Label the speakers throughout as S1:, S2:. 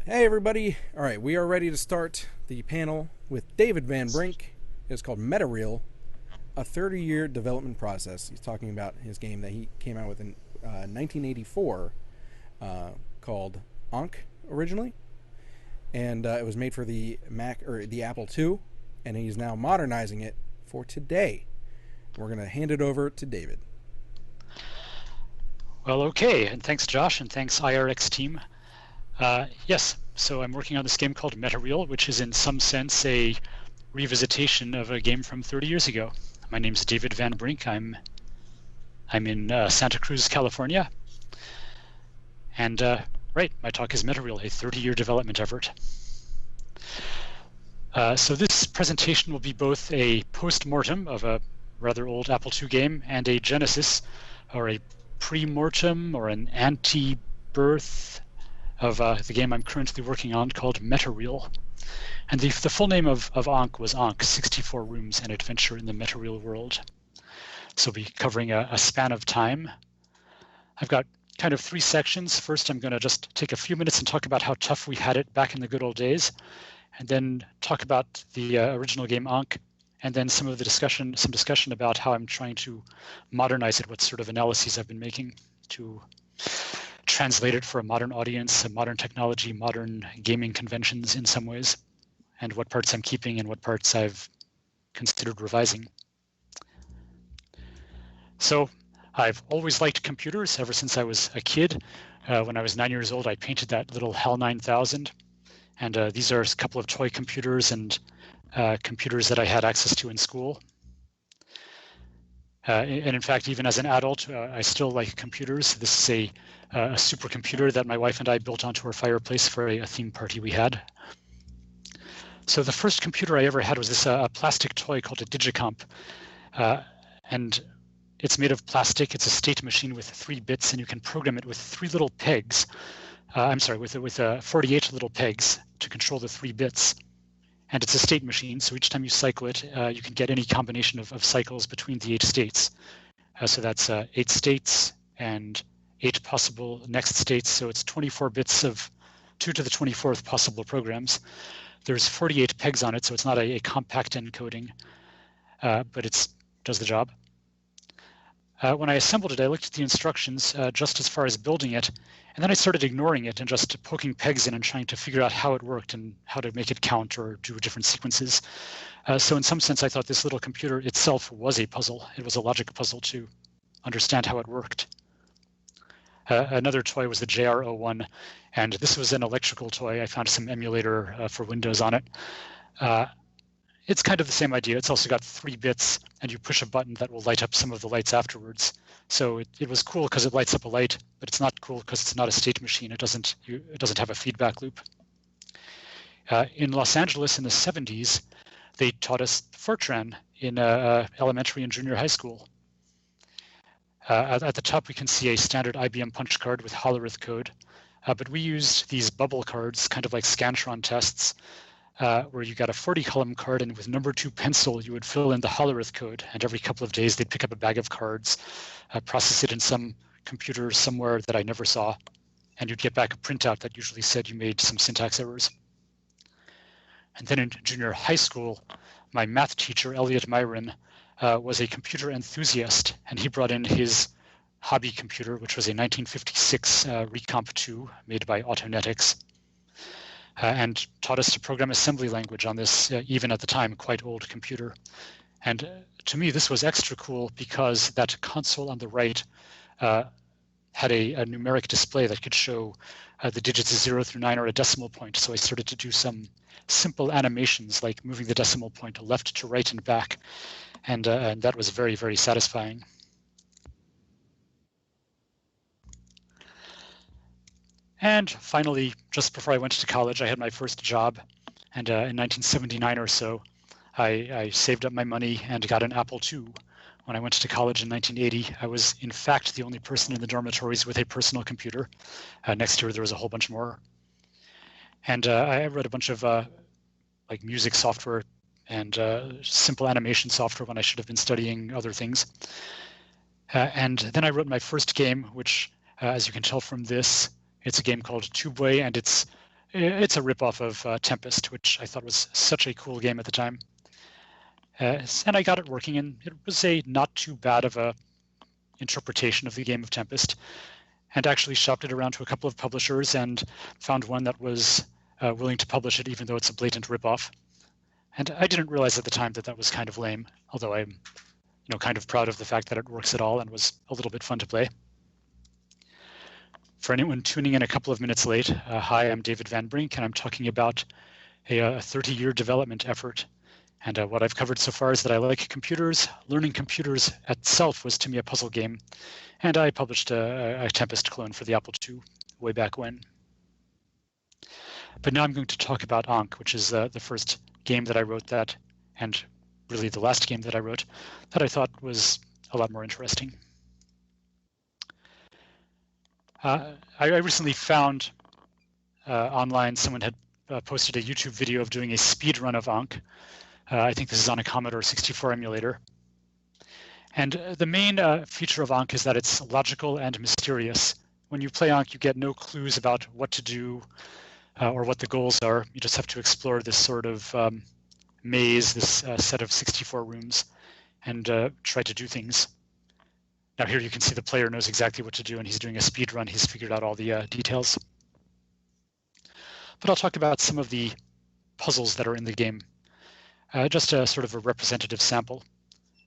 S1: Hey everybody! All right, we are ready to start the panel with David Van Brink. It's called Metareal, a 30-year development process. He's talking about his game that he came out with in 1984, called Ankh originally, and it was made for the Mac or the Apple II, and he's now modernizing it for today. We're going to hand it over to David.
S2: Well, okay, and thanks, Josh, and thanks, IRX team. Yes, so I'm working on this game called Metareal, which is in some sense a revisitation of a game from 30 years ago. My name's David Van Brink. I'm in Santa Cruz, California. And right, my talk is Metareal, a 30-year development effort. So this presentation will be both a post-mortem of a rather old Apple II game and a genesis, or a pre-mortem, or an anti-birth of the game I'm currently working on called Metareal. And the full name of Ankh was Ankh, 64 Rooms, an Adventure in the Metareal World. So we'll be covering a span of time. I've got kind of three sections. First, I'm going to just take a few minutes and talk about how tough we had it back in the good old days, and then talk about the original game Ankh, and then some discussion about how I'm trying to modernize it, what sort of analyses I've been making to translate it for a modern audience, a modern technology, modern gaming conventions in some ways, and what parts I'm keeping and what parts I've considered revising. So I've always liked computers ever since I was a kid. When I was 9 years old, I painted that little HAL 9000. And these are a couple of toy computers and computers that I had access to in school. And in fact, even as an adult, I still like computers. This is a supercomputer that my wife and I built onto our fireplace for a theme party we had. So the first computer I ever had was this a plastic toy called a Digicomp. And it's made of plastic. It's a state machine with 3 bits, and you can program it with 3 little pegs. With 48 little pegs to control the 3 bits. And it's a state machine, so each time you cycle it, you can get any combination of cycles between the 8 states. So that's 8 states and 8 possible next states, so it's 24 bits of 2 to the 24th possible programs. There's 48 pegs on it, so it's not a compact encoding, but it does the job. When I assembled it, I looked at the instructions just as far as building it, and then I started ignoring it and just poking pegs in and trying to figure out how it worked and how to make it count or do different sequences. So in some sense, I thought this little computer itself was a puzzle. It was a logic puzzle to understand how it worked. Another toy was the JR01, and this was an electrical toy. I found some emulator for Windows on it. It's kind of the same idea. It's also got 3 bits, and you push a button that will light up some of the lights afterwards. So it was cool because it lights up a light, but it's not cool because it's not a state machine. It doesn't have a feedback loop. In Los Angeles in the 70s, they taught us Fortran in elementary and junior high school. At the top, we can see a standard IBM punch card with Hollerith code, but we used these bubble cards, kind of like Scantron tests, where you got a 40-column card, and with number 2 pencil, you would fill in the Hollerith code, and every couple of days, they'd pick up a bag of cards, process it in some computer somewhere that I never saw, and you'd get back a printout that usually said you made some syntax errors. And then in junior high school, my math teacher, Elliot Myron, was a computer enthusiast, and he brought in his hobby computer, which was a 1956 Recomp 2 made by Autonetics, and taught us to program assembly language on this, even at the time, quite old computer. And to me, this was extra cool because that console on the right had a numeric display that could show the digits 0 through 9 or a decimal point. So I started to do some simple animations like moving the decimal point left to right and back. And that was very, very satisfying. And finally, just before I went to college, I had my first job. And in 1979 or so, I saved up my money and got an Apple II. When I went to college in 1980, I was, in fact, the only person in the dormitories with a personal computer. Next year, there was a whole bunch more. And I read a bunch of like music software and simple animation software when I should have been studying other things. And then I wrote my first game, which, as you can tell from this, it's a game called Tubeway, and it's It's a ripoff of Tempest, which I thought was such a cool game at the time. And I got it working, and it was a not too bad of a interpretation of the game of Tempest, and actually shopped it around to a couple of publishers and found one that was willing to publish it, even though it's a blatant ripoff. And I didn't realize at the time that that was kind of lame, although I'm kind of proud of the fact that it works at all and was a little bit fun to play. For anyone tuning in a couple of minutes late, hi, I'm David Van Brink, and I'm talking about a 30-year development effort. And what I've covered so far is that I like computers. Learning computers itself was to me a puzzle game, and I published a Tempest clone for the Apple II way back when. But now I'm going to talk about Ankh, which is the first game that I wrote that, and really the last game that I wrote, that I thought was a lot more interesting. I recently found online someone had posted a YouTube video of doing a speed run of Ankh. I think this is on a Commodore 64 emulator. And the main feature of Ankh is that it's logical and mysterious. When you play Ankh, you get no clues about what to do or what the goals are. You just have to explore this sort of maze, this set of 64 rooms, and try to do things. Now here you can see the player knows exactly what to do, and he's doing a speed run. He's figured out all the details. But I'll talk about some of the puzzles that are in the game. Just a sort of a representative sample.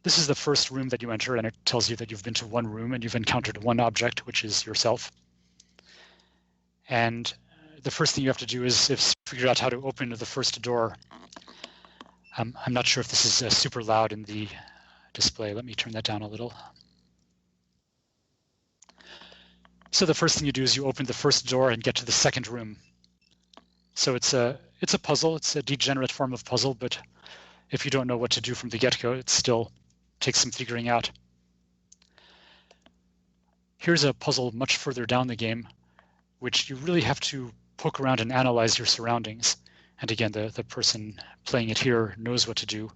S2: This is the first room that you enter, and it tells you that you've been to one room and you've encountered one object, which is yourself. And the first thing you have to do is figure out how to open the first door. I'm not sure if this is super loud in the display. Let me turn that down a little. So the first thing you do is you open the first door and get to the second room. So it's a puzzle. It's a degenerate form of puzzle, but if you don't know what to do from the get-go, it still takes some figuring out. Here's a puzzle much further down the game, which you really have to poke around and analyze your surroundings. And again, the person playing it here knows what to do.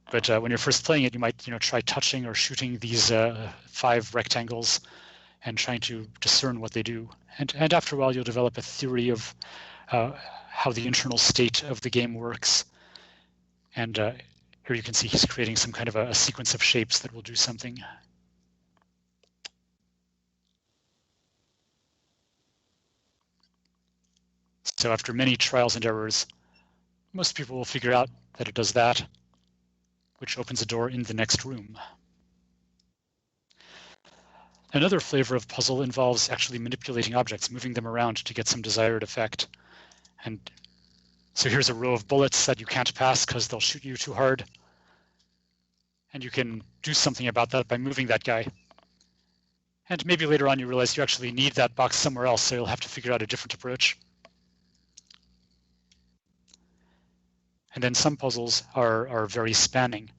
S2: But when you're first playing it, you might try touching or shooting these 5 rectangles and trying to discern what they do. And after a while, you'll develop a theory of how the internal state of the game works. And here you can see he's creating some kind of a sequence of shapes that will do something. So after many trials and errors, most people will figure out that it does that, which opens a door in the next room. Another flavor of puzzle involves actually manipulating objects, moving them around to get some desired effect. And so here's a row of bullets that you can't pass because they'll shoot you too hard. And you can do something about that by moving that guy. And maybe later on you realize you actually need that box somewhere else, so you'll have to figure out a different approach. And then some puzzles are very spanning.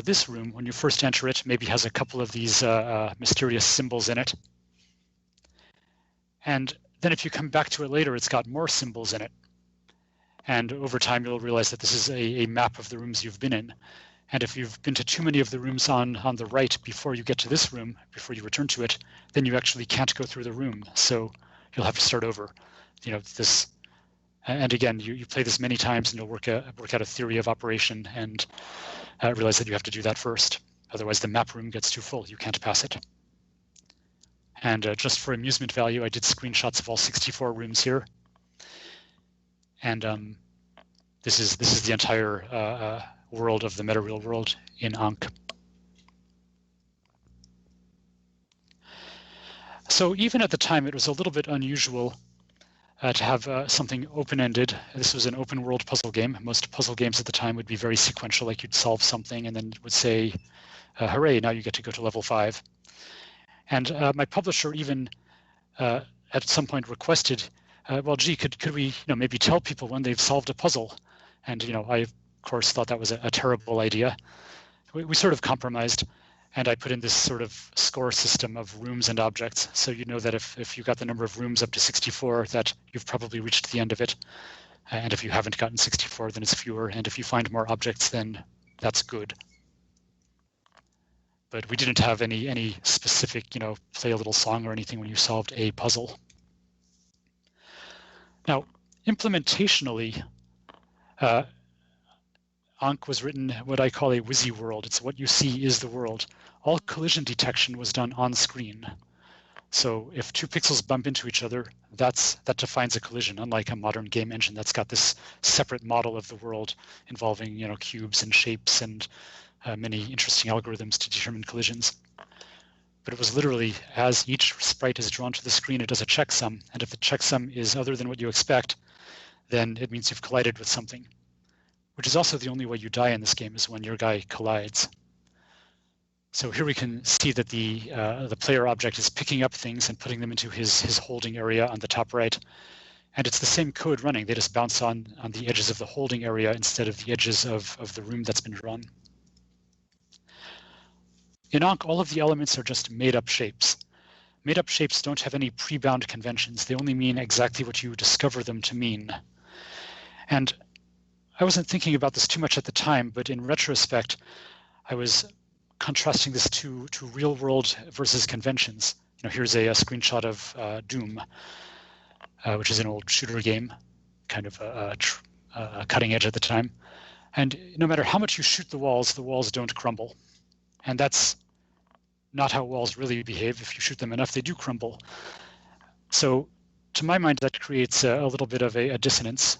S2: This room, when you first enter it, maybe has a couple of these mysterious symbols in it. And then if you come back to it later, it's got more symbols in it. And over time, you'll realize that this is a map of the rooms you've been in. And if you've been to too many of the rooms on the right before you get to this room, before you return to it, then you actually can't go through the room. So you'll have to start over. This. And again, you play this many times and you'll work out a theory of operation and realize that you have to do that first. Otherwise, the map room gets too full. You can't pass it. And just for amusement value, I did screenshots of all 64 rooms here. And this is the entire world of the Metareal World in Ankh. So even at the time, it was a little bit unusual to have something open-ended. This was an open-world puzzle game. Most puzzle games at the time would be very sequential, like you'd solve something and then it would say, hooray, now you get to go to level 5. And my publisher even at some point requested, well, gee, could we maybe tell people when they've solved a puzzle? And I, of course, thought that was a terrible idea. We sort of compromised. And I put in this sort of score system of rooms and objects. So you know that if you got the number of rooms up to 64, that you've probably reached the end of it. And if you haven't gotten 64, then it's fewer. And if you find more objects, then that's good. But we didn't have any specific, play a little song or anything when you solved a puzzle. Implementationally, Ankh was written what I call a WYSI world. It's what you see is the world. All collision detection was done on screen. So if two pixels bump into each other, that defines a collision, unlike a modern game engine that's got this separate model of the world involving cubes and shapes and many interesting algorithms to determine collisions. But it was literally, as each sprite is drawn to the screen, it does a checksum, and if the checksum is other than what you expect, then it means you've collided with something, which is also the only way you die in this game, is when your guy collides. So here we can see that the player object is picking up things and putting them into his holding area on the top right. And it's the same code running. They just bounce on the edges of the holding area instead of the edges of the room that's been drawn. In Ankh, all of the elements are just made-up shapes. Made-up shapes don't have any pre-bound conventions. They only mean exactly what you discover them to mean. And I wasn't thinking about this too much at the time, but in retrospect, I was contrasting this to real world versus conventions. Here's a screenshot of Doom, which is an old shooter game, kind of a cutting edge at the time. And no matter how much you shoot the walls don't crumble. And that's not how walls really behave. If you shoot them enough, they do crumble. So to my mind, that creates a little bit of a dissonance.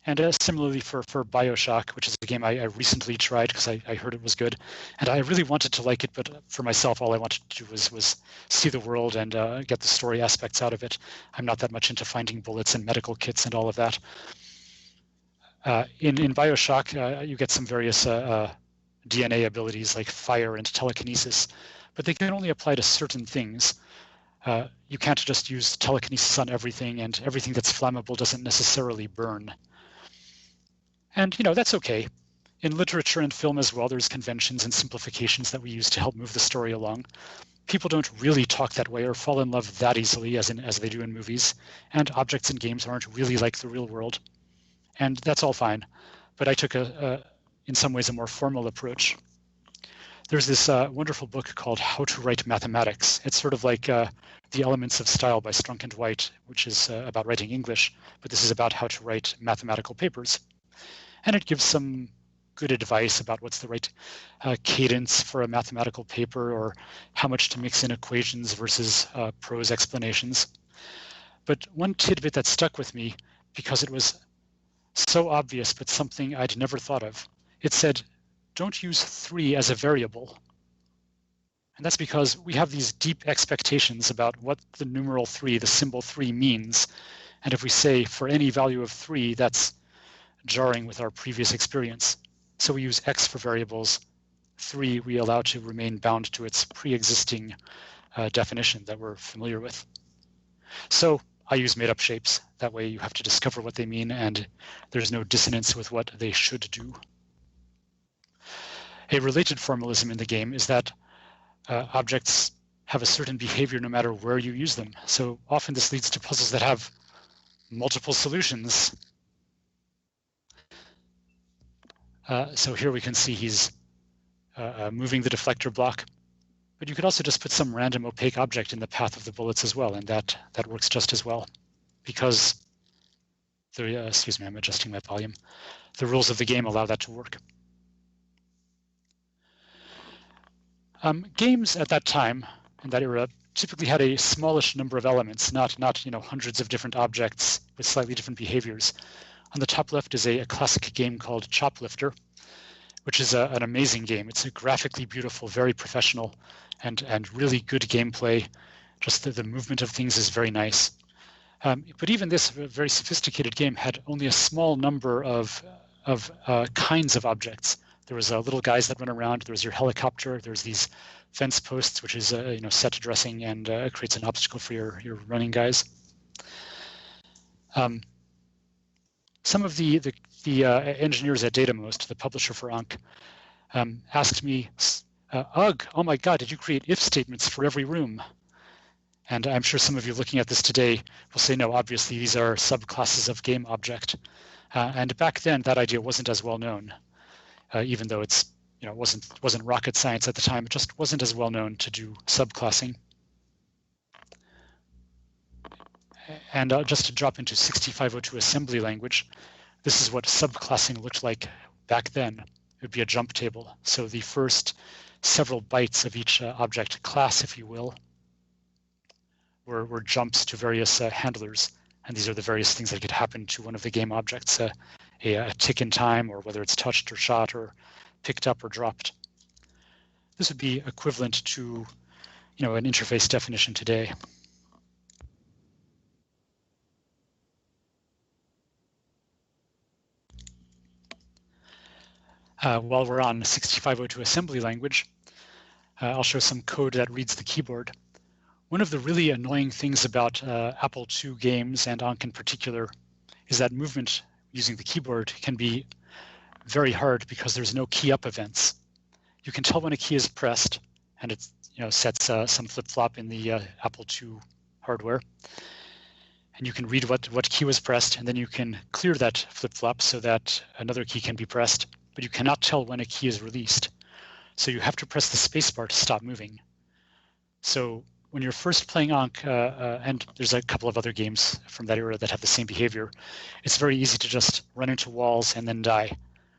S2: And similarly for BioShock, which is a game I recently tried because I heard it was good. And I really wanted to like it, but for myself, all I wanted to do was see the world and get the story aspects out of it. I'm not that much into finding bullets and medical kits and all of that. In BioShock, you get some various DNA abilities like fire and telekinesis, but they can only apply to certain things. You can't just use telekinesis on everything, and everything that's flammable doesn't necessarily burn. And that's okay. In literature and film as well, there's conventions and simplifications that we use to help move the story along. People don't really talk that way or fall in love that easily as they do in movies, and objects in games aren't really like the real world. And that's all fine. But I took in some ways, a more formal approach. There's this wonderful book called How to Write Mathematics. It's sort of like The Elements of Style by Strunk and White, which is about writing English, but this is about how to write mathematical papers. And it gives some good advice about what's the right cadence for a mathematical paper, or how much to mix in equations versus prose explanations. But one tidbit that stuck with me, because it was so obvious, but something I'd never thought of, it said, don't use 3 as a variable. And that's because we have these deep expectations about what the numeral 3, the symbol 3 means. And if we say for any value of 3, that's jarring with our previous experience. So we use X for variables. 3 we allow to remain bound to its pre-existing definition that we're familiar with. So I use made-up shapes. That way you have to discover what they mean, and there's no dissonance with what they should do. A related formalism in the game is that objects have a certain behavior no matter where you use them. So often this leads to puzzles that have multiple solutions. So here we can see he's moving the deflector block, but you could also just put some random opaque object in the path of the bullets as well, and that works just as well, because the excuse me, I'm adjusting my volume. The rules of the game allow that to work. Games at that time, in that era, typically had a smallish number of elements, not hundreds of different objects with slightly different behaviors. On the top left is a classic game called Choplifter, which is an amazing game. It's a graphically beautiful, very professional, and really good gameplay. Just the movement of things is very nice. But even this very sophisticated game had only a small number of kinds of objects. There was little guys that run around. There's your helicopter. There's these fence posts, which is set dressing and creates an obstacle for your running guys. Some of the engineers at DataMost, the publisher for Ankh, asked me, "Ugh, oh my God, did you create if statements for every room?" And I'm sure some of you looking at this today will say, no, obviously these are subclasses of game object. And back then, that idea wasn't as well known. Even though it's wasn't rocket science at the time, it just wasn't as well known to do subclassing. And just to drop into 6502 assembly language, this is what subclassing looked like back then. It would be a jump table. So the first several bytes of each object class, if you will, were jumps to various handlers. And these are the various things that could happen to one of the game objects, a tick in time, or whether it's touched or shot or picked up or dropped. This would be equivalent to, an interface definition today. While we're on 6502 assembly language, I'll show some code that reads the keyboard. One of the really annoying things about Apple II games, and Ankh in particular, is that movement using the keyboard can be very hard because there's no key up events. You can tell when a key is pressed, and it sets some flip-flop in the Apple II hardware. And you can read what key was pressed, and then you can clear that flip-flop so that another key can be pressed, but you cannot tell when a key is released. So you have to press the spacebar to stop moving. So when you're first playing Ankh, and there's a couple of other games from that era that have the same behavior, it's very easy to just run into walls and then die.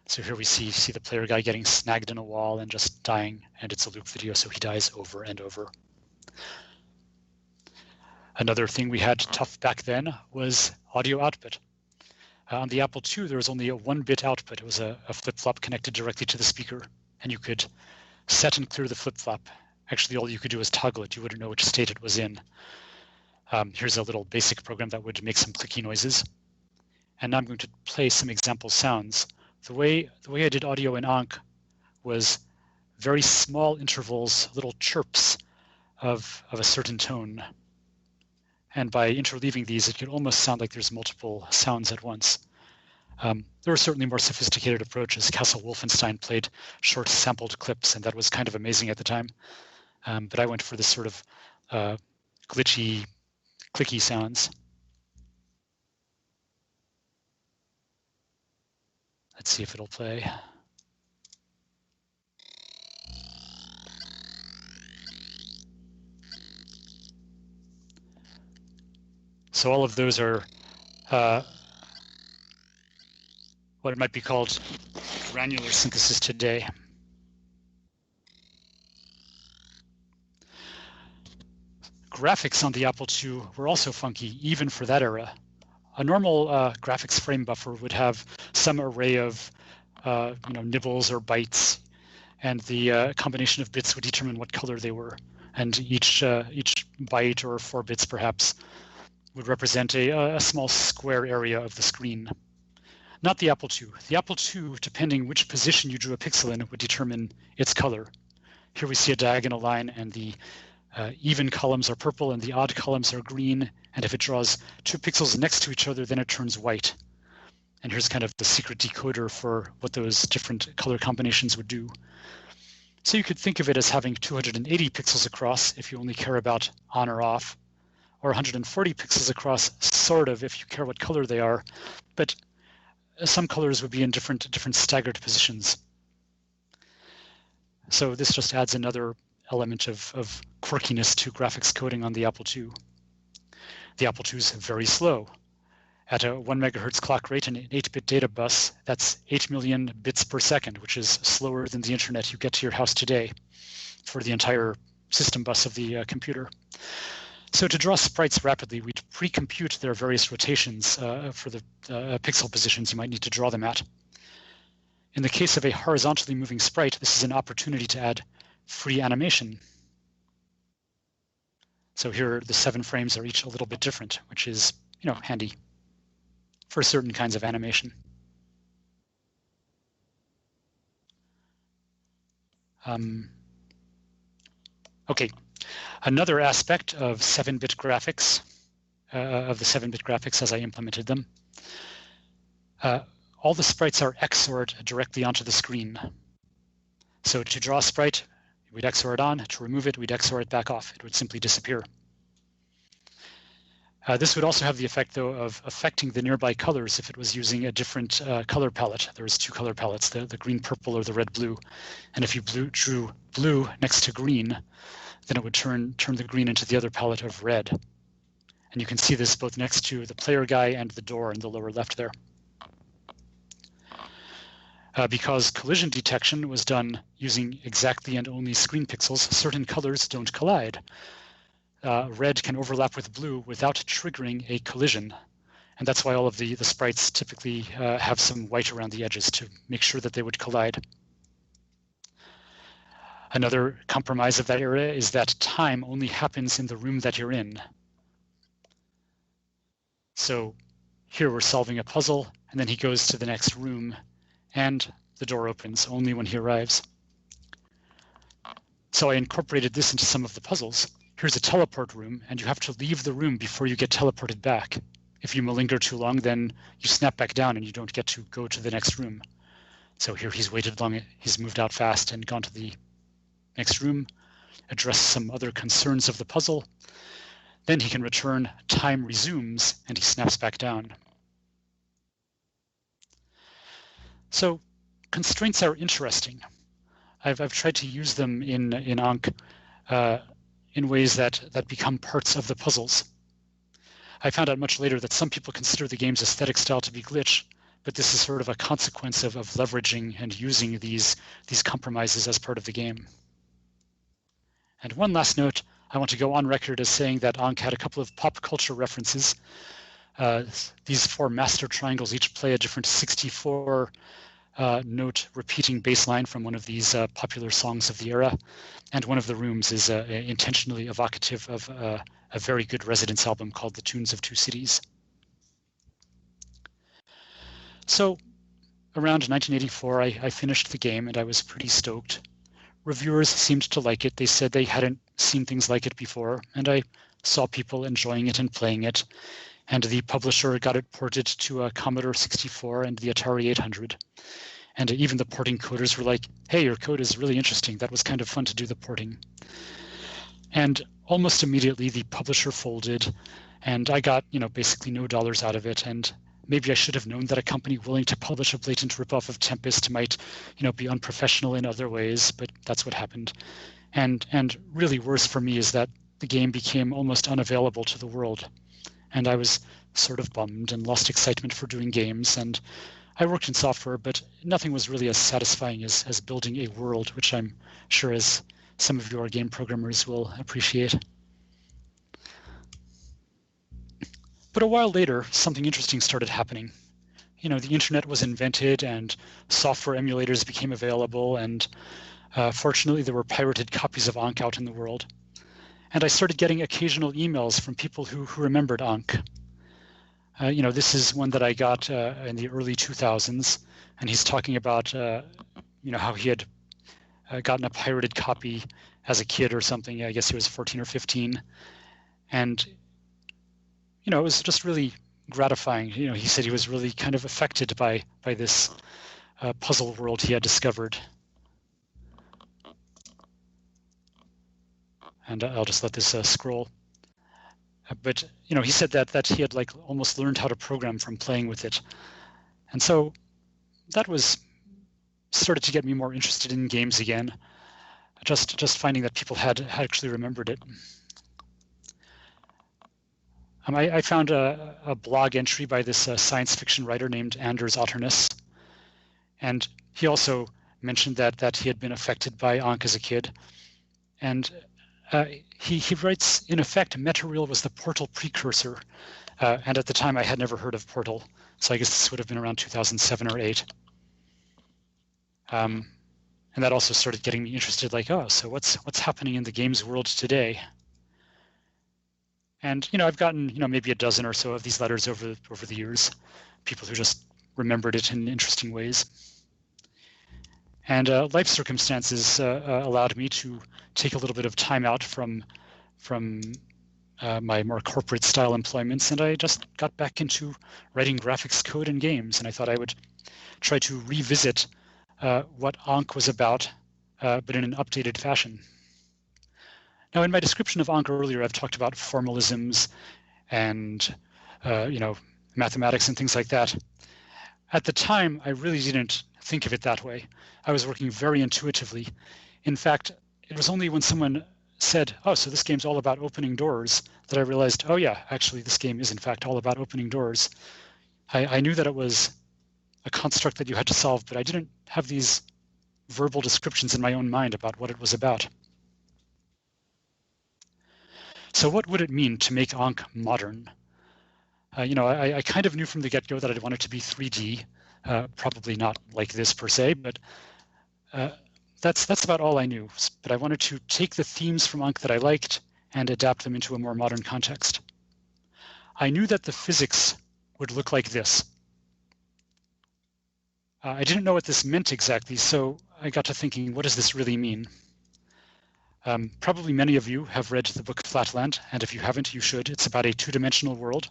S2: So here we see the player guy getting snagged in a wall and just dying, and it's a loop video, so he dies over and over. Another thing we had tough back then was audio output. On the Apple II, there was only a 1-bit output. It was a flip-flop connected directly to the speaker, and you could set and clear the flip-flop. Actually, all you could do was toggle it. You wouldn't know which state it was in. Here's a little basic program that would make some clicky noises. And now I'm going to play some example sounds. The way I did audio in Ankh was very small intervals, little chirps of a certain tone. And by interleaving these, it could almost sound like there's multiple sounds at once. There were certainly more sophisticated approaches. Castle Wolfenstein played short sampled clips, and that was kind of amazing at the time. But I went for this sort of glitchy, clicky sounds. Let's see if it'll play. So all of those are what it might be called granular synthesis today. Graphics on the Apple II were also funky, even for that era. A normal graphics frame buffer would have some array of nibbles or bytes, and the combination of bits would determine what color they were. And each byte, or 4 bits perhaps, would represent a small square area of the screen. Not the Apple II. The Apple II, depending which position you drew a pixel in, would determine its color. Here we see a diagonal line, and the even columns are purple and the odd columns are green. And if it draws 2 pixels next to each other, then it turns white. And here's kind of the secret decoder for what those different color combinations would do. So you could think of it as having 280 pixels across if you only care about on or off, or 140 pixels across, sort of, if you care what color they are. But some colors would be in different staggered positions. So this just adds another element of quirkiness to graphics coding on the Apple II. The Apple II is very slow. At a 1 megahertz clock rate and an 8-bit data bus, that's 8 million bits per second, which is slower than the internet you get to your house today for the entire system bus of the computer. So to draw sprites rapidly, we'd pre-compute their various rotations for the pixel positions you might need to draw them at. In the case of a horizontally moving sprite, this is an opportunity to add free animation. So here the 7 frames are each a little bit different, which is, handy for certain kinds of animation. Okay, another aspect of 7-bit graphics, of the 7-bit graphics as I implemented them, all the sprites are XORed directly onto the screen. So to draw a sprite, we'd XOR it on. To remove it, we'd XOR it back off. It would simply disappear. This would also have the effect, though, of affecting the nearby colors if it was using a different color palette. There was 2 color palettes, the green-purple or the red-blue. And if you drew blue next to green, then it would turn the green into the other palette of red. And you can see this both next to the player guy and the door in the lower left there. Because collision detection was done using exactly and only screen pixels, certain colors don't collide. Red can overlap with blue without triggering a collision. And that's why all of the sprites typically have some white around the edges to make sure that they would collide. Another compromise of that era is that time only happens in the room that you're in. So here we're solving a puzzle, and then he goes to the next room, and the door opens only when he arrives. So I incorporated this into some of the puzzles. Here's a teleport room, and you have to leave the room before you get teleported back. If you malinger too long, then you snap back down and you don't get to go to the next room. So here he's waited long, he's moved out fast and gone to the next room, addressed some other concerns of the puzzle. Then he can return, time resumes, and he snaps back down. So constraints are interesting. I've tried to use them in Ankh in ways that become parts of the puzzles. I found out much later that some people consider the game's aesthetic style to be glitch, but this is sort of a consequence of leveraging and using these compromises as part of the game. And one last note, I want to go on record as saying that Ankh had a couple of pop culture references. These 4 master triangles each play a different 64 note repeating bass line from one of these popular songs of the era. And one of the rooms is intentionally evocative of a very good Residents album called The Tunes of Two Cities. So around 1984, I finished the game and I was pretty stoked. Reviewers seemed to like it. They said they hadn't seen things like it before, and I saw people enjoying it and playing it. And the publisher got it ported to a Commodore 64 and the Atari 800. And even the porting coders were like, hey, your code is really interesting. That was kind of fun to do the porting. And almost immediately the publisher folded, and I got, basically no dollars out of it. And maybe I should have known that a company willing to publish a blatant ripoff of Tempest might, be unprofessional in other ways, but that's what happened. And really worse for me is that the game became almost unavailable to the world. And I was sort of bummed and lost excitement for doing games. And I worked in software, but nothing was really as satisfying as building a world, which I'm sure as some of your game programmers will appreciate. But a while later, something interesting started happening. The internet was invented and software emulators became available, and fortunately there were pirated copies of Ankh out in the world. And I started getting occasional emails from people who remembered Ankh. This is one that I got in the early 2000s, and he's talking about how he had gotten a pirated copy as a kid or something. I guess he was 14 or 15, and it was just really gratifying. He said he was really kind of affected by this puzzle world he had discovered. And I'll just let this scroll. But he said that he had almost learned how to program from playing with it, and so that started to get me more interested in games again. Just finding that people had actually remembered it. I found a blog entry by this science fiction writer named Anders Otternes, and he also mentioned that he had been affected by Ankh as a kid, and he writes, in effect, Metareal was the Portal precursor, and at the time I had never heard of Portal, so I guess this would have been around 2007 or 8. And that also started getting me interested, so what's happening in the games world today? And I've gotten maybe a dozen or so of these letters over the years, people who just remembered it in interesting ways. And life circumstances allowed me to take a little bit of time out from my more corporate style employments, and I just got back into writing graphics code and games. And I thought I would try to revisit what Ankh was about, but in an updated fashion. Now, in my description of Ankh earlier, I've talked about formalisms and mathematics and things like that. At the time, I really didn't think of it that way. I was working very intuitively. In fact, it was only when someone said, oh, so this game's all about opening doors, that I realized, oh yeah, actually this game is in fact all about opening doors. I knew that it was a construct that you had to solve, but I didn't have these verbal descriptions in my own mind about what it was about. So what would it mean to make Ankh modern? I kind of knew from the get-go that I'd want it to be 3D, probably not like this per se, but that's about all I knew. But I wanted to take the themes from Ankh that I liked and adapt them into a more modern context. I knew that the physics would look like this. I didn't know what this meant exactly, so I got to thinking, what does this really mean? Probably many of you have read the book Flatland, and if you haven't, you should. It's about a two-dimensional world.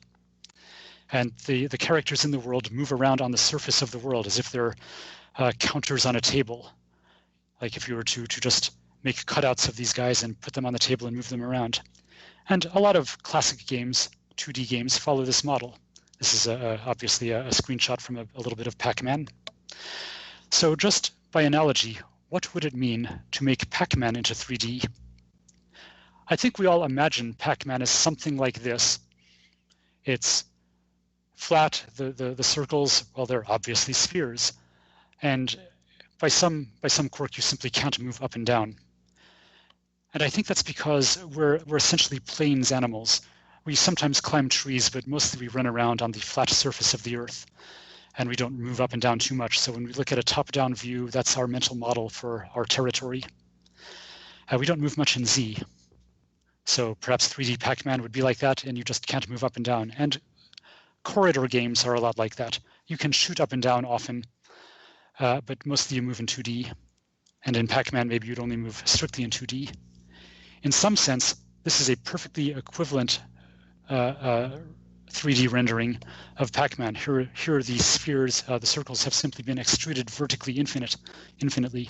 S2: And the characters in the world move around on the surface of the world as if they're counters on a table. Like if you were to just make cutouts of these guys and put them on the table and move them around. And a lot of classic games, 2D games, follow this model. This is obviously a screenshot from a little bit of Pac-Man. So just by analogy, what would it mean to make Pac-Man into 3D? I think we all imagine Pac-Man as something like this. It's flat, the circles, well, they're obviously spheres. And by some quirk, you simply can't move up and down. And I think that's because we're essentially plains animals. We sometimes climb trees, but mostly we run around on the flat surface of the earth, and we don't move up and down too much. So when we look at a top-down view, that's our mental model for our territory. We don't move much in Z. So perhaps 3D Pac-Man would be like that, and you just can't move up and down. And corridor games are a lot like that. You can shoot up and down often, but mostly you move in 2D. And in Pac-Man, maybe you'd only move strictly in 2D. In some sense, this is a perfectly equivalent 3D rendering of Pac-Man. Here are these spheres. The circles have simply been extruded vertically infinitely.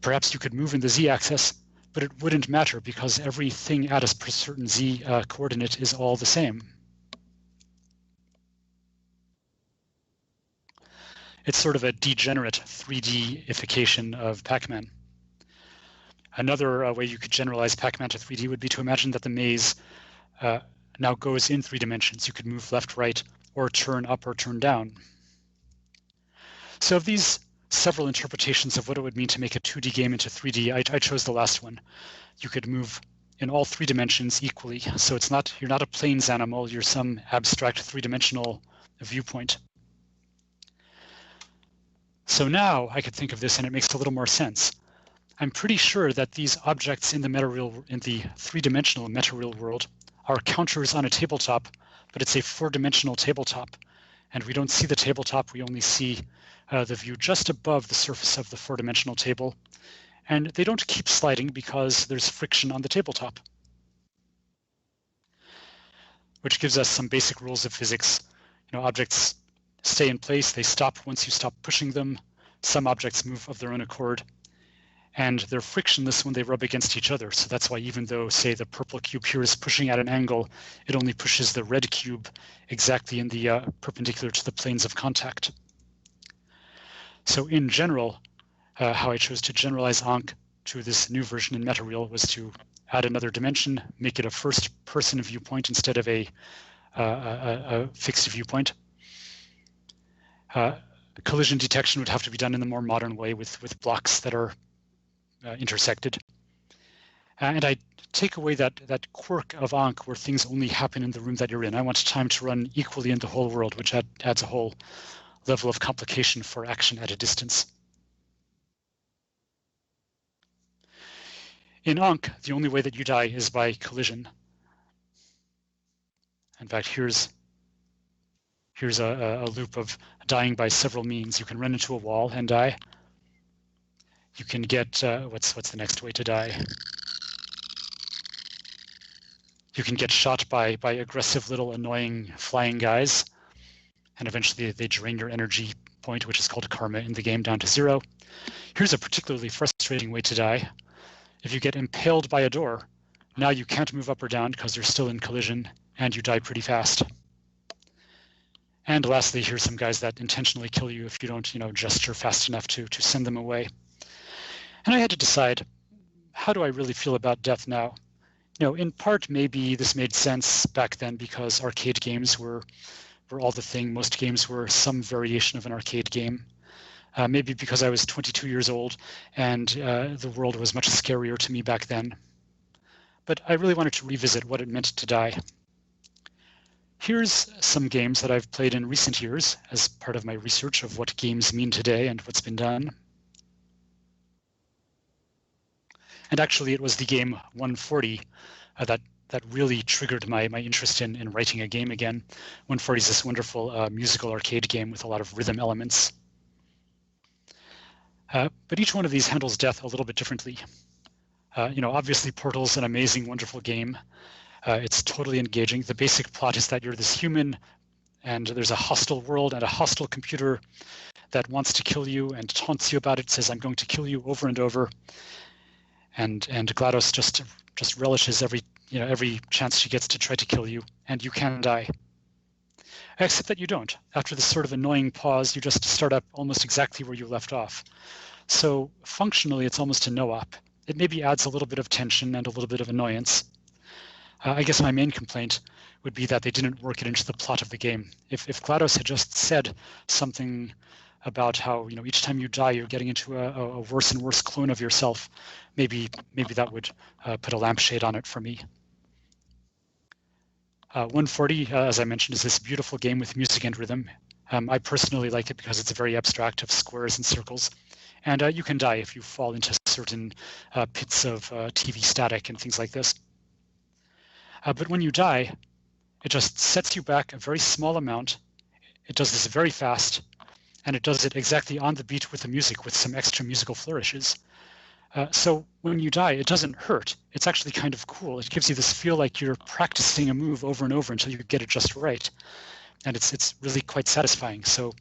S2: Perhaps you could move in the Z-axis, but it wouldn't matter because everything at a certain Z coordinate is all the same. It's sort of a degenerate 3D-ification of Pac-Man. Another way you could generalize Pac-Man to 3D would be to imagine that the maze now goes in 3 dimensions. You could move left, right, or turn up or turn down. So of these several interpretations of what it would mean to make a 2D game into 3D, I chose the last one. You could move in all 3 dimensions equally. So you're not a plains animal, you're some abstract 3-dimensional viewpoint. So now I could think of this and it makes a little more sense. I'm pretty sure that these objects in the 3-dimensional Metareal World are counters on a tabletop, but it's a 4-dimensional tabletop. And we don't see the tabletop, we only see the view just above the surface of the 4-dimensional table. And they don't keep sliding because there's friction on the tabletop. Which gives us some basic rules of physics. Objects stay in place, they stop once you stop pushing them. Some objects move of their own accord. And they're frictionless when they rub against each other. So that's why even though, say, the purple cube here is pushing at an angle, it only pushes the red cube exactly in the perpendicular to the planes of contact. So in general, how I chose to generalize Ankh to this new version in Metareal was to add another dimension, make it a first-person viewpoint instead of a fixed viewpoint. Collision detection would have to be done in the more modern way with blocks that are intersected. And I take away that quirk of Ankh where things only happen in the room that you're in. I want time to run equally in the whole world, which adds a whole level of complication for action at a distance. In Ankh, the only way that you die is by collision. In fact, here's a loop of dying by several means. You can run into a wall and die. You can get, what's the next way to die? You can get shot by aggressive little annoying flying guys, and eventually they drain your energy point, which is called karma in the game, down to 0. Here's a particularly frustrating way to die. If you get impaled by a door, now you can't move up or down because you're still in collision, and you die pretty fast. And lastly, here's some guys that intentionally kill you if you don't, gesture fast enough to send them away. And I had to decide, how do I really feel about death now? In part, maybe this made sense back then because arcade games were all the thing. Most games were some variation of an arcade game. Maybe because I was 22 years old and the world was much scarier to me back then. But I really wanted to revisit what it meant to die. Here's some games that I've played in recent years as part of my research of what games mean today and what's been done. And actually, it was the game 140 that really triggered my interest in writing a game again. 140 is this wonderful musical arcade game with a lot of rhythm elements. But each one of these handles death a little bit differently. Obviously, Portal's an amazing, wonderful game. It's totally engaging. The basic plot is that you're this human, and there's a hostile world and a hostile computer that wants to kill you and taunts you about it, says, "I'm going to kill you," over and over. And GLaDOS just relishes every chance she gets to try to kill you, and you can die. Except that you don't. After this sort of annoying pause, you just start up almost exactly where you left off. So functionally, it's almost a no-op. It maybe adds a little bit of tension and a little bit of annoyance. I guess my main complaint would be that they didn't work it into the plot of the game. If GLaDOS had just said something about how each time you die you're getting into a worse and worse clone of yourself, maybe that would put a lampshade on it for me. 140, as I mentioned, is this beautiful game with music and rhythm. I personally like it because it's very abstract of squares and circles, and you can die if you fall into certain pits of TV static and things like this. But when you die, it just sets you back a very small amount. It does this very fast, and it does it exactly on the beat with the music with some extra musical flourishes. So when you die, it doesn't hurt. It's actually kind of cool. It gives you this feel like you're practicing a move over and over until you get it just right. And it's really quite satisfying. So,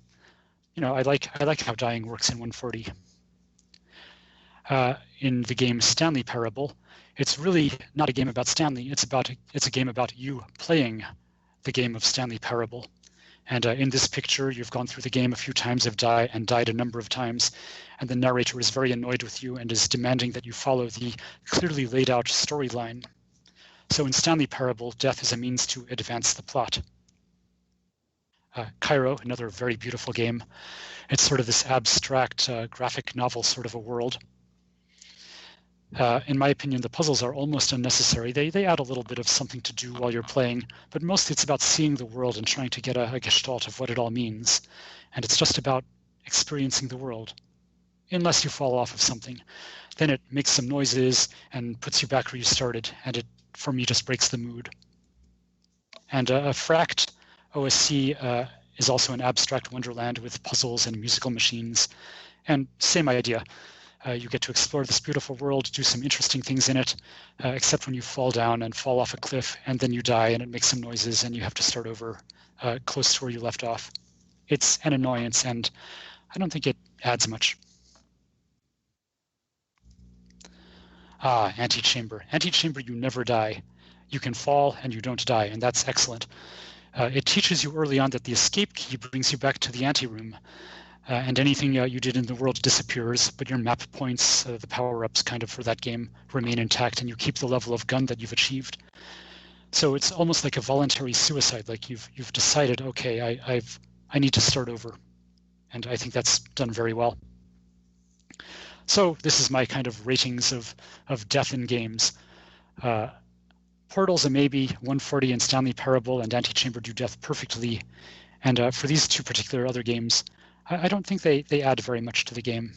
S2: I like how dying works in 140. In the game Stanley Parable, it's really not a game about Stanley. It's a game about you playing the game of Stanley Parable. And in this picture, you've gone through the game a few times, have died a number of times, and the narrator is very annoyed with you and is demanding that you follow the clearly laid out storyline. So in Stanley Parable, death is a means to advance the plot. Cairo, another very beautiful game. It's sort of this abstract graphic novel sort of a world. In my opinion, the puzzles are almost unnecessary. They add a little bit of something to do while you're playing, but mostly it's about seeing the world and trying to get a gestalt of what it all means. And it's just about experiencing the world, unless you fall off of something. Then it makes some noises and puts you back where you started, and it, for me, just breaks the mood. And a Fract OSC is also an abstract wonderland with puzzles and musical machines, and same idea. You get to explore this beautiful world, do some interesting things in it, except when you fall down and fall off a cliff, and then you die, and it makes some noises, and you have to start over close to where you left off. It's an annoyance, and I don't think it adds much. Antechamber. Antechamber, you never die. You can fall, and you don't die, and that's excellent. It teaches you early on that the escape key brings you back to the anteroom. And anything you did in the world disappears, but your map points, the power-ups kind of for that game remain intact, and you keep the level of gun that you've achieved. So it's almost like a voluntary suicide, like you've decided, okay, I need to start over. And I think that's done very well. So this is my kind of ratings of death in games. Portal's a maybe, 140 and Stanley Parable and Antechamber do death perfectly. And for these two particular other games, I don't think they add very much to the game.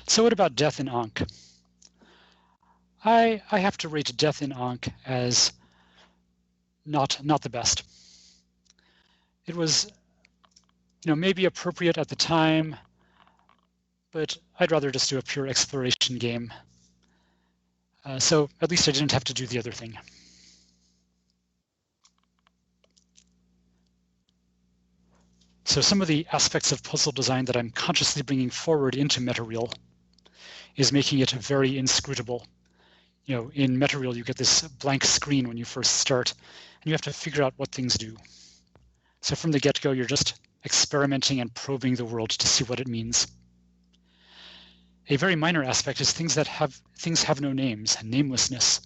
S2: So what about death in Ankh? I have to rate death in Ankh as not the best. It was, maybe appropriate at the time, but I'd rather just do a pure exploration game. So at least I didn't have to do the other thing. So some of the aspects of puzzle design that I'm consciously bringing forward into Metareal is making it very inscrutable. In Metareal, you get this blank screen when you first start, and you have to figure out what things do. So from the get-go, you're just experimenting and probing the world to see what it means. A very minor aspect is things have no names, namelessness.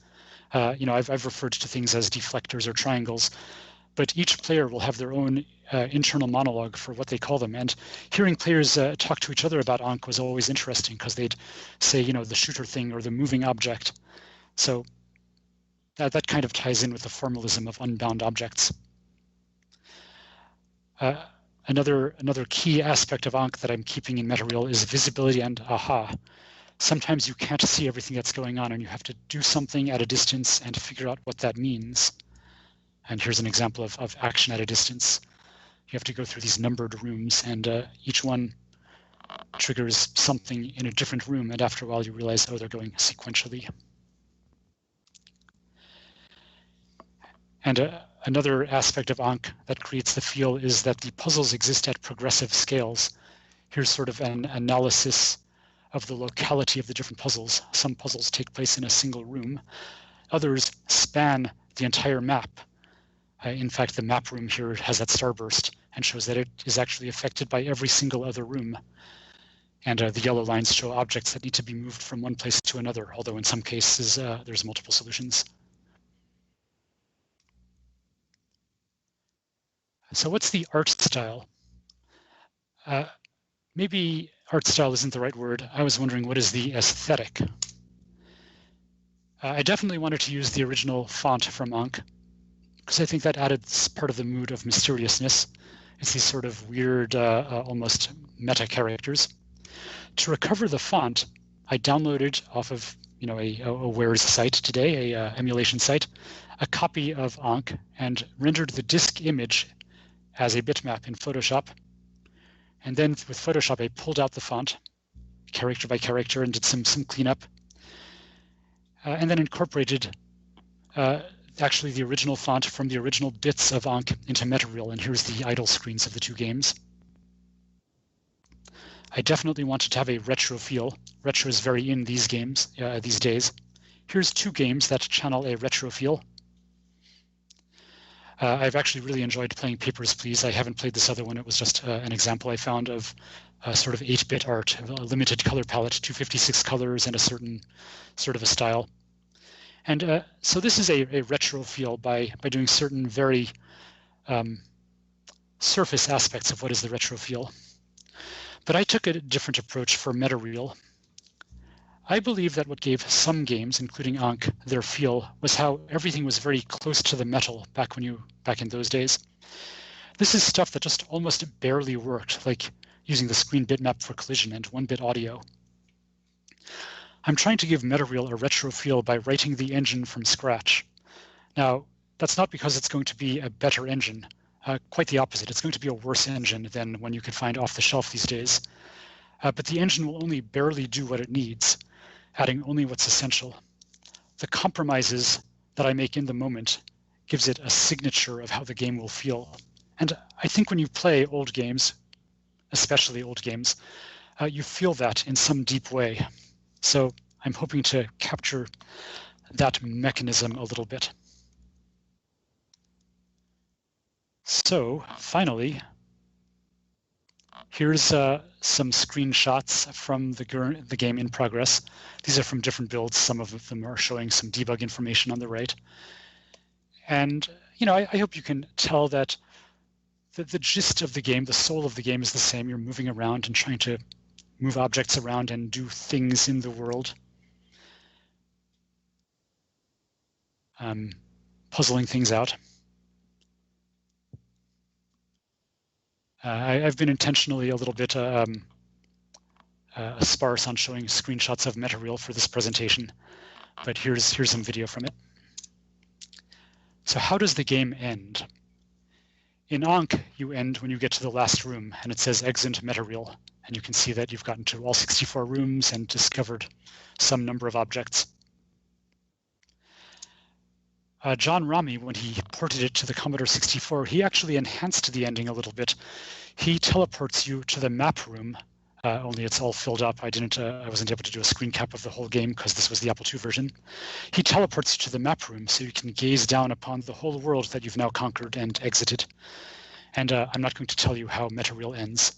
S2: I've referred to things as deflectors or triangles, but each player will have their own internal monologue for what they call them. And hearing players talk to each other about Ankh was always interesting, because they'd say, the shooter thing or the moving object. So that kind of ties in with the formalism of unbound objects. Another key aspect of Ankh that I'm keeping in Metareal is visibility and aha. Sometimes you can't see everything that's going on, and you have to do something at a distance and figure out what that means. And here's an example of action at a distance. You have to go through these numbered rooms, and each one triggers something in a different room, and after a while you realize, oh, they're going sequentially. And another aspect of Ankh that creates the feel is that the puzzles exist at progressive scales. Here's sort of an analysis of the locality of the different puzzles. Some puzzles take place in a single room. Others span the entire map. In fact, the map room here has that starburst and shows that it is actually affected by every single other room. And the yellow lines show objects that need to be moved from one place to another, although in some cases there's multiple solutions. So what's the art style? Maybe art style isn't the right word. I was wondering, what is the aesthetic? I definitely wanted to use the original font from Ankh, because I think that added part of the mood of mysteriousness. It's these sort of weird, almost meta characters. To recover the font, I downloaded off of a Wares site today, a emulation site, a copy of Ankh, and rendered the disk image as a bitmap in Photoshop. And then with Photoshop, I pulled out the font, character by character, and did some cleanup. And then incorporated actually the original font from the original bits of Ankh into Metareal, and here's the idle screens of the two games. I definitely wanted to have a retro feel. Retro is very in these games these days. Here's two games that channel a retro feel. I've actually really enjoyed playing Papers, Please. I haven't played this other one. It was just an example I found of sort of 8-bit art, a limited color palette, 256 colors, and a certain sort of a style. And so this is a retro feel by doing certain very surface aspects of what is the retro feel. But I took a different approach for Metareal. I believe that what gave some games, including Ankh, their feel was how everything was very close to the metal back in those days. This is stuff that just almost barely worked, like using the screen bitmap for collision and 1-bit audio. I'm trying to give Metareal a retro feel by writing the engine from scratch. Now, that's not because it's going to be a better engine. Quite the opposite. It's going to be a worse engine than one you could find off the shelf these days. But the engine will only barely do what it needs, adding only what's essential. The compromises that I make in the moment gives it a signature of how the game will feel. And I think when you play old games, especially old games, you feel that in some deep way. So I'm hoping to capture that mechanism a little bit. So finally, here's some screenshots from the game in progress. These are from different builds. Some of them are showing some debug information on the right. And I hope you can tell that the gist of the game, the soul of the game is the same. You're moving around and trying to move objects around and do things in the world. Puzzling things out. I've been intentionally a little bit sparse on showing screenshots of Metareal for this presentation, but here's some video from it. So how does the game end? In Ankh, you end when you get to the last room, and it says exit Metareal, and you can see that you've gotten to all 64 rooms and discovered some number of objects. John Rami, when he ported it to the Commodore 64, he actually enhanced the ending a little bit. He teleports you to the map room, only it's all filled up. I wasn't able to do a screen cap of the whole game because this was the Apple II version. He teleports you to the map room so you can gaze down upon the whole world that you've now conquered and exited. And I'm not going to tell you how Metareal ends.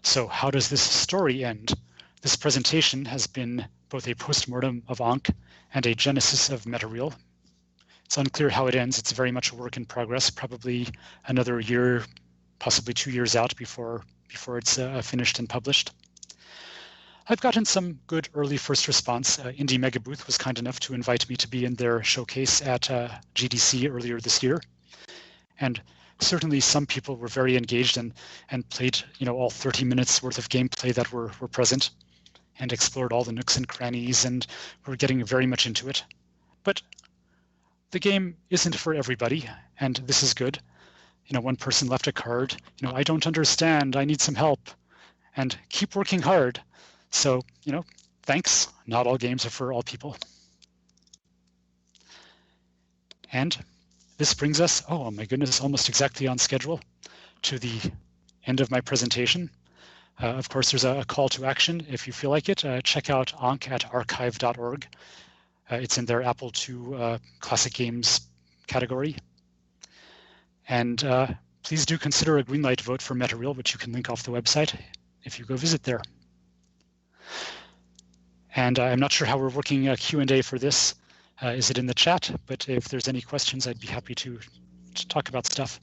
S2: So how does this story end? This presentation has been both a postmortem of Ankh and a genesis of Metareal. It's unclear how it ends. It's very much a work in progress, probably another year, possibly 2 years out before it's finished and published. I've gotten some good early first response. Indie Mega Booth was kind enough to invite me to be in their showcase at GDC earlier this year. And certainly some people were very engaged and played, all 30 minutes worth of gameplay that were present and explored all the nooks and crannies and were getting very much into it. But the game isn't for everybody, and this is good. One person left a card, I don't understand, I need some help, and keep working hard. So, thanks. Not all games are for all people. And this brings us, oh my goodness, almost exactly on schedule, to the end of my presentation. Of course, there's a call to action. If you feel like it, check out Ankh at archive.org. It's in their Apple II Classic Games category. And please do consider a green light vote for Metareal, which you can link off the website if you go visit there. And I'm not sure how we're working Q&A for this. Is it in the chat? But if there's any questions, I'd be happy to talk about stuff.